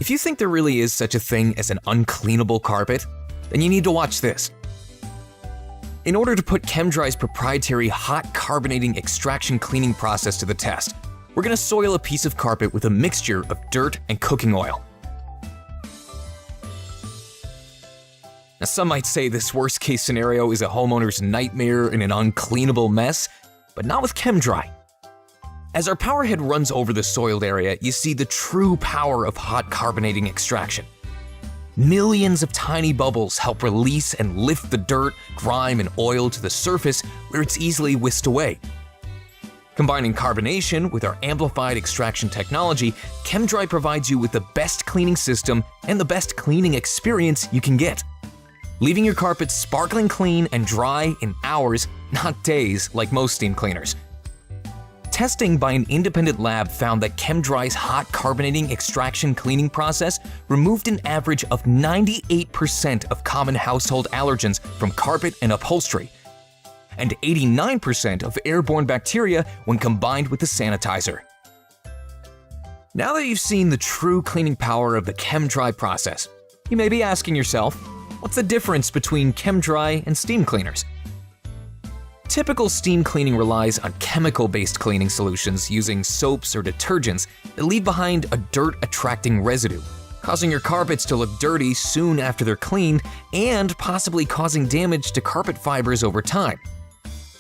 If you think there really is such a thing as an uncleanable carpet, then you need to watch this. In order to put Chem-Dry's proprietary hot carbonating extraction cleaning process to the test, we're going to soil a piece of carpet with a mixture of dirt and cooking oil. Now, some might say this worst-case scenario is a homeowner's nightmare and an uncleanable mess, but not with Chem-Dry. As our power head runs over the soiled area, you see the true power of hot carbonating extraction. Millions of tiny bubbles help release and lift the dirt, grime, and oil to the surface where it's easily whisked away. Combining carbonation with our amplified extraction technology, Chem-Dry provides you with the best cleaning system and the best cleaning experience you can get, leaving your carpet sparkling clean and dry in hours, not days like most steam cleaners. Testing by an independent lab found that Chem-Dry's hot carbonating extraction cleaning process removed an average of 98% of common household allergens from carpet and upholstery, and 89% of airborne bacteria when combined with the sanitizer. Now that you've seen the true cleaning power of the Chem-Dry process, you may be asking yourself, what's the difference between Chem-Dry and steam cleaners? Typical steam cleaning relies on chemical-based cleaning solutions using soaps or detergents that leave behind a dirt-attracting residue, causing your carpets to look dirty soon after they're cleaned and possibly causing damage to carpet fibers over time.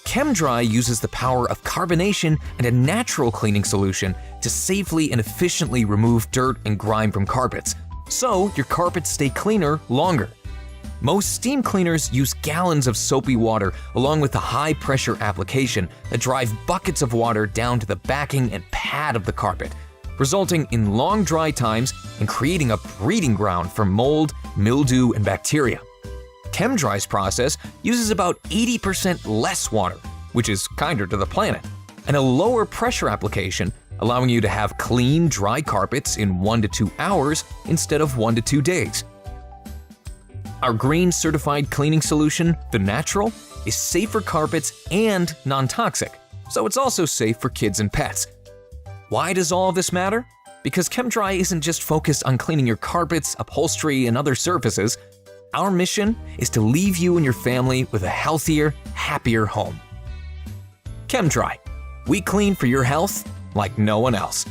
Chem-Dry uses the power of carbonation and a natural cleaning solution to safely and efficiently remove dirt and grime from carpets, so your carpets stay cleaner longer. Most steam cleaners use gallons of soapy water along with a high-pressure application that drive buckets of water down to the backing and pad of the carpet, resulting in long dry times and creating a breeding ground for mold, mildew, and bacteria. Chem-Dry's process uses about 80% less water, which is kinder to the planet, and a lower pressure application, allowing you to have clean, dry carpets in 1 to 2 hours instead of 1 to 2 days. Our green certified cleaning solution, The Natural, is safe for carpets and non-toxic, so it's also safe for kids and pets. Why does all of this matter? Because Chem-Dry isn't just focused on cleaning your carpets, upholstery, and other surfaces. Our mission is to leave you and your family with a healthier, happier home. Chem-Dry. We clean for your health like no one else.